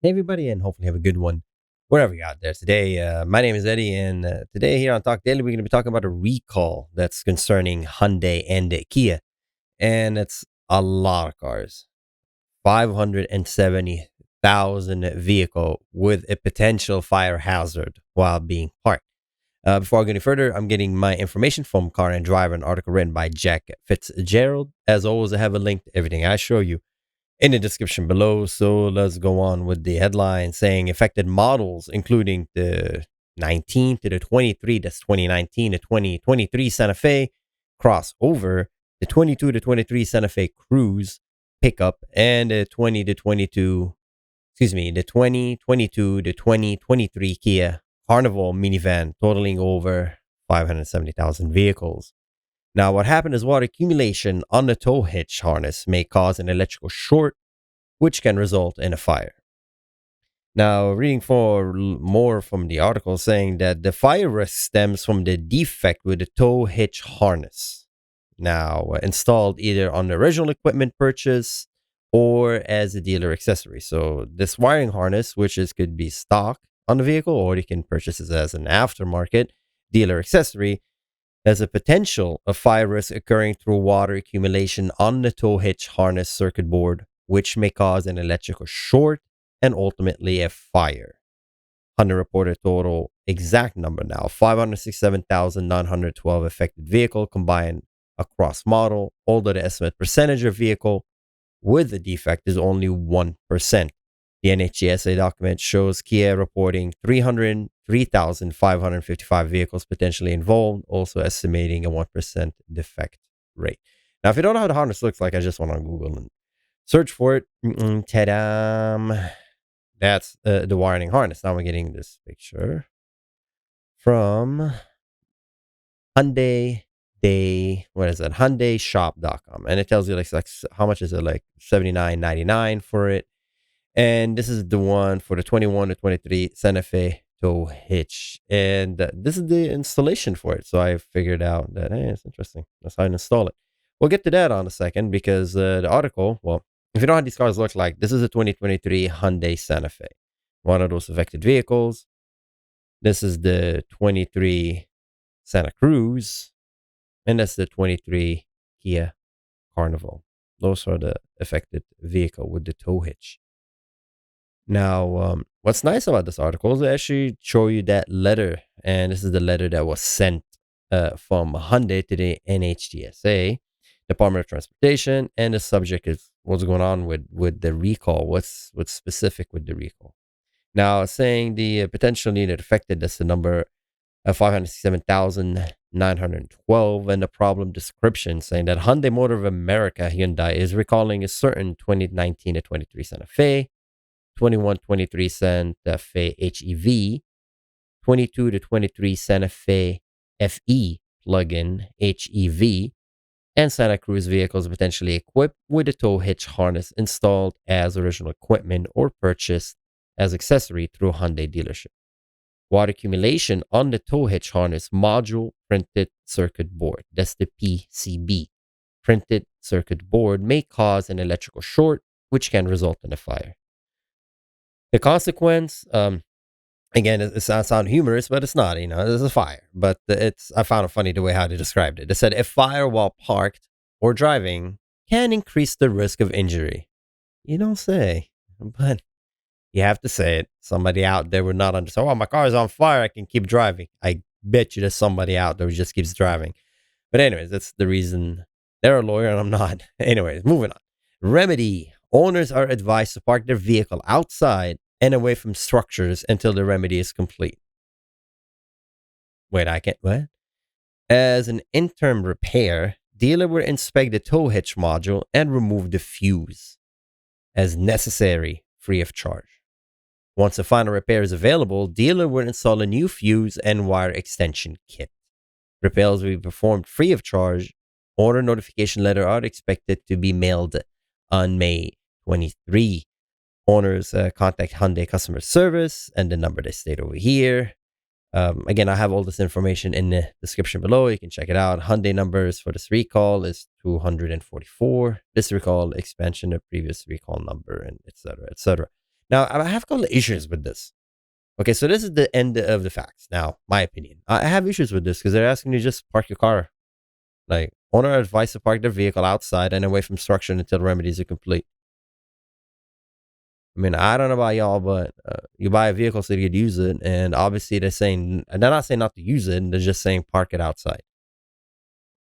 Hey, everybody, and hopefully have a good one wherever you're out there today. My name is Eddie, and today here on Talk Daily, we're going to be talking about a recall that's concerning Hyundai and Kia. And it's a lot of cars, 570,000 vehicle with a potential fire hazard while being parked. Before I go any further, I'm getting my information from Car and Driver, an article written by Jack Fitzgerald. As always, I have a link to everything I show you in the description below. So let's go on with the headline saying affected models, including the 19 to the 23, that's 2019 to 2023 Santa Fe crossover, the 22 to 23 Santa Fe Cruise pickup, and the 20 to 22, the 2022 to 2023 Kia Carnival minivan, totaling over 570,000 vehicles. Now, what happened is water accumulation on the tow hitch harness may cause an electrical short, which can result in a fire. Now, reading for more from the article saying that the fire risk stems from the defect with the tow hitch harness. Now, installed either on the original equipment purchase or as a dealer accessory. So, this wiring harness, could be stock on the vehicle, or you can purchase it as an aftermarket dealer accessory, there's a potential of fire risk occurring through water accumulation on the tow hitch harness circuit board, which may cause an electrical short and ultimately a fire. Honda reported total exact number now 567,912 affected vehicle combined across model, although the estimate percentage of vehicle with the defect is only 1%. The NHTSA document shows Kia reporting 303,555 vehicles potentially involved, also estimating a 1% defect rate. Now, if you don't know how the harness looks like, I just went on Google and search for it. Ta-da! That's the wiring harness. Now we're getting this picture from Hyundai. Hyundaishop.com, and it tells you like how much is it, like $79.99 for it. And this is the one for the 21 to 23 Santa Fe tow hitch. And this is the installation for it. So I figured out that, hey, it's interesting. That's how I install it. We'll get to that on a second because the article, well, if you know how these cars look like, this is a 2023 Hyundai Santa Fe, one of those affected vehicles. This is the 23 Santa Cruz, and that's the 23 Kia Carnival. Those are the affected vehicle with the tow hitch. Now, what's nice about this article is they actually show you that letter, and this is the letter that was sent from Hyundai to the NHTSA, Department of Transportation, and the subject is what's going on with the recall. What's specific with the recall? Now, saying the potential unit affected, that's the number of 567,912, and the problem description saying that Hyundai Motor of America Hyundai is recalling a certain 2019 to 23 Santa Fe, 21-23 Santa Fe HEV, 22 to 23 Santa Fe FE plug-in HEV, and Santa Cruz vehicles potentially equipped with a tow hitch harness installed as original equipment or purchased as accessory through Hyundai dealership. Water accumulation on the tow hitch harness module printed circuit board, that's the PCB, printed circuit board, may cause an electrical short, which can result in a fire. The consequence, again, it sounds humorous, but it's not. There's a fire. But I found it funny the way how they described it. They said a fire while parked or driving can increase the risk of injury. You don't say, but you have to say it. Somebody out there would not understand. Oh, my car is on fire. I can keep driving. I bet you there's somebody out there who just keeps driving. But anyways, that's the reason they're a lawyer and I'm not. Anyways, moving on. Remedy. Owners are advised to park their vehicle outside and away from structures until the remedy is complete. Wait, I can't, what? As an interim repair, dealer will inspect the tow hitch module and remove the fuse as necessary, free of charge. Once a final repair is available, dealer will install a new fuse and wire extension kit. Repairs will be performed free of charge. Order notification letter are expected to be mailed on May 23. Owners contact Hyundai customer service and the number they state over here. Again, I have all this information in the description below. You can check it out. Hyundai numbers for this recall is 244. This recall expansion of previous recall number, and etc. etc. Now, I have a couple of issues with this. Okay, so this is the end of the facts. Now, my opinion. I have issues with this because they're asking you to just park your car. Like, owner advised to park their vehicle outside and away from structure until the remedies are complete. I mean, I don't know about y'all, but you buy a vehicle so you could use it, and obviously they're not saying not to use it, they're just saying park it outside.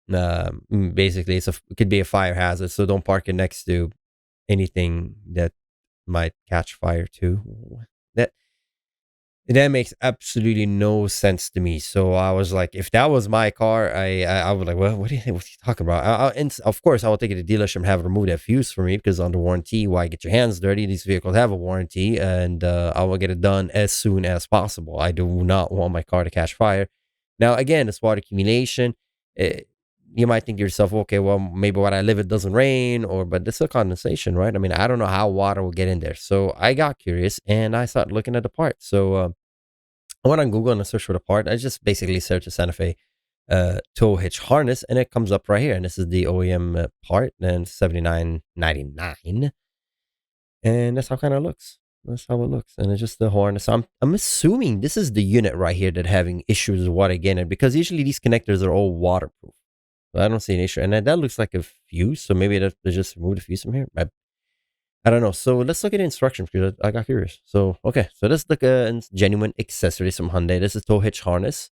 Basically, it could be a fire hazard, so don't park it next to anything that might catch fire too. That that makes absolutely no sense to me. So I was like, if that was my car, I was like, well, what are you talking about? And of course, I will take it to the dealership and have it remove that fuse for me because under warranty, why get your hands dirty? These vehicles have a warranty, and I will get it done as soon as possible. I do not want my car to catch fire. Now, again, it's water accumulation. Eh, you might think to yourself, okay, well, maybe where I live it doesn't rain, but it's a condensation, right? I mean, I don't know how water will get in there. So I got curious and I started looking at the part. So I went on Google and I searched for the part. I just basically searched a Santa Fe tow hitch harness, and it comes up right here. And this is the OEM part, and 79.99, and that's how kind of looks. That's how it looks, and it's just the harness. I'm assuming this is the unit right here that having issues with water getting it, because usually these connectors are all waterproof. So I don't see an issue, and that looks like a fuse. So maybe they just remove the fuse from here. I don't know. So let's look at the instructions because I got curious. So, okay. So let's look at genuine accessories from Hyundai. This is tow hitch harness.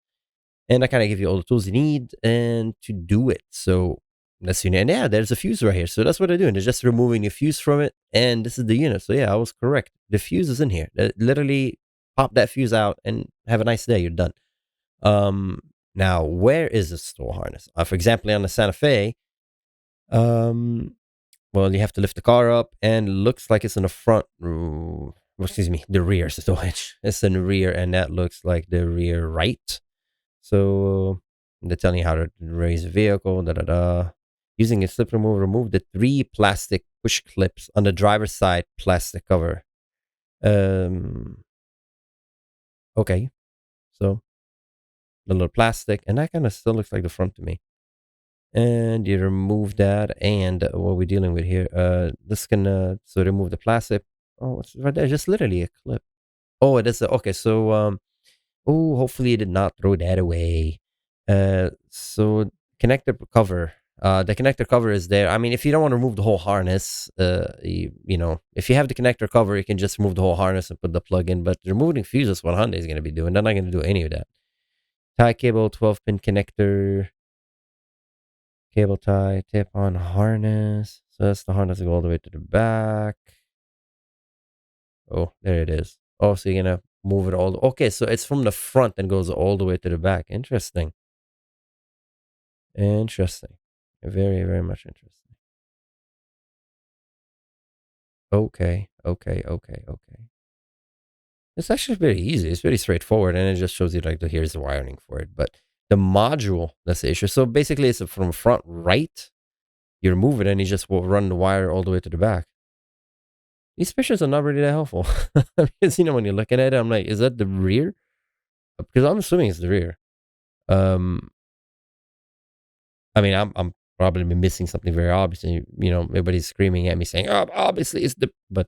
And I kind of give you all the tools you need and to do it. So that's unit. And yeah, there's a fuse right here. So that's what they're doing. They're just removing the fuse from it. And this is the unit. So yeah, I was correct. The fuse is in here. Literally pop that fuse out and have a nice day. You're done. Now, where is this tow harness? For example, on the Santa Fe, um, well, you have to lift the car up, and looks like it's in the front. Excuse me, the rear. So it's in the rear, and that looks like the rear right. So they're telling you how to raise a vehicle. Da da da. Using a slip remover, remove the 3 plastic push clips on the driver's side plastic cover. Um. Okay, so the little plastic, and that kind of still looks like the front to me. And you remove that, and what we're dealing with here, this can so remove the plastic. Oh, it's right there, just literally a clip. Oh, it is okay. So oh, hopefully you did not throw that away. So connector cover, the connector cover is there. I mean, if you don't want to remove the whole harness, you know, if you have the connector cover, you can just remove the whole harness and put the plug in. But removing fuses, what Hyundai is going to be doing, they're not going to do any of that. Tie cable, 12-pin connector. Cable tie, tip on harness. So that's the harness to go all the way to the back. Oh, there it is. Oh, so you're gonna move it all. Okay, so it's from the front and goes all the way to the back. Interesting. Interesting. Very, very much interesting. Okay, okay, okay, okay. It's actually very easy. It's very straightforward, and it just shows you like here's the wiring for it. But the module, that's the issue. So basically, it's from front right. You remove it, and you just will run the wire all the way to the back. These pictures are not really that helpful. Because, you know, when you're looking at it, I'm like, is that the rear? Because I'm assuming it's the rear. Um, I mean, I'm probably missing something very obvious. And, you know, everybody's screaming at me saying, oh, obviously it's but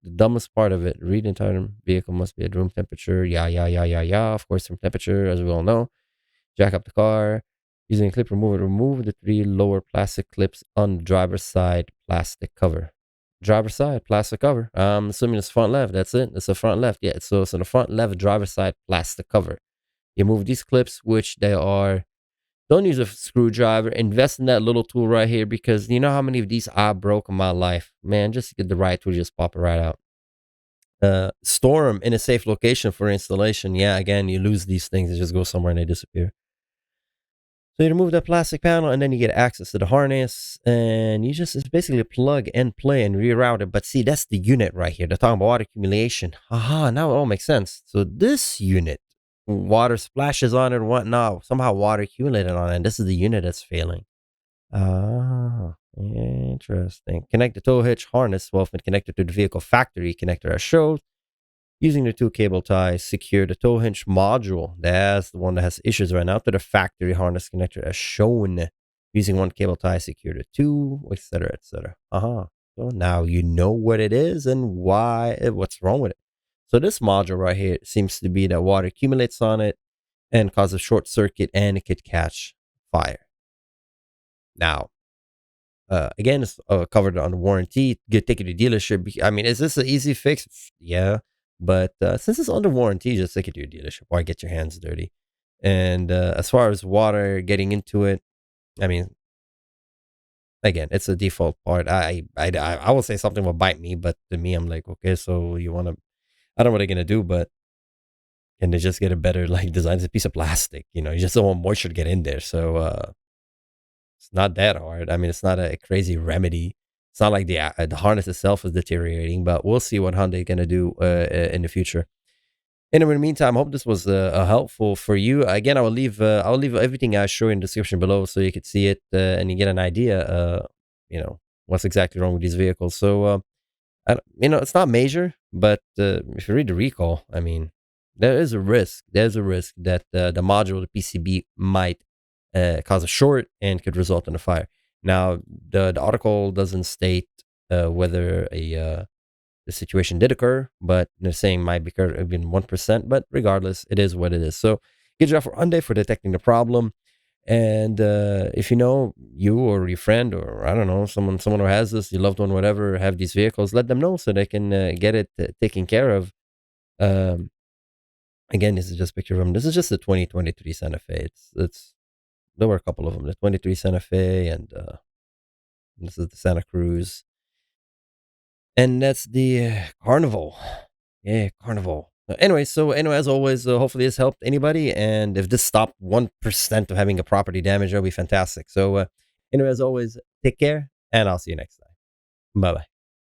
the dumbest part of it, read the entire vehicle must be at room temperature. Yeah, yeah, yeah, yeah, yeah. Of course, room temperature, as we all know. Jack up the car. Using a clip remover, remove the 3 lower plastic clips on the driver's side plastic cover. Driver's side plastic cover. I'm assuming it's front left. That's it. It's the front left. Yeah. So it's on the front left driver's side plastic cover. You move these clips, which they are. Don't use a screwdriver. Invest in that little tool right here, because you know how many of these I broke in my life. Man, just get the right tool, just pop it right out. Store them in a safe location for installation. Yeah, again, you lose these things. They just go somewhere and they disappear. So you remove that plastic panel, and then you get access to the harness, and it's basically a plug and play and reroute it. But see, that's the unit right here. They're talking about water accumulation. Aha, now it all makes sense. So this unit, water splashes on it and whatnot. Somehow water accumulated on it. And this is the unit that's failing. Ah, interesting. Connect the tow hitch harness, well, when connected to the vehicle factory connector as shown. Using the 2 cable ties, secure the tow hinge module. That's the one that has issues right now to the factory harness connector as shown. Using 1 cable tie, secure the 2, etc., etc. Aha. So now you know what it is and what's wrong with it. So this module right here seems to be that water accumulates on it and causes short circuit and it could catch fire. Now, again, it's covered under warranty. Get take it to dealership. I mean, is this an easy fix? Yeah, but since it's under warranty, just take it to your dealership. Why get your hands dirty? And as far as water getting into it, I mean, again, it's a default part. I will say something will bite me, but to me, I'm like, okay, so you want to? I don't know what they're gonna do, but can they just get a better like design? It's a piece of plastic, you just don't want moisture to get in there. So it's not that hard. I mean, it's not a crazy remedy. It's not like the harness itself is deteriorating, but we'll see what Hyundai gonna do in the future. Anyway, in the meantime, I hope this was helpful for you. Again, I will leave everything I show in the description below so you could see it and you get an idea. What's exactly wrong with these vehicles. So it's not major, but if you read the recall, I mean, there is a risk. There's a risk that the module, the PCB, might cause a short and could result in a fire. Now, the article doesn't state whether the situation did occur, but they're saying might be even 1%. But regardless, it is what it is. So, good job for Hyundai for detecting the problem. And if you know you or your friend or I don't know someone who has this, your loved one, whatever, have these vehicles, let them know so they can get it taken care of. Um, Again, this is just a picture of them. This is just the 2023 Santa Fe. It's there were a couple of them. The 23 Santa Fe and this is the Santa Cruz, and that's the Carnival. Yeah, Carnival. Anyway, as always, hopefully this helped anybody, and if this stopped 1% of having a property damage, that'll be fantastic. So, anyway, as always, take care, and I'll see you next time. Bye bye.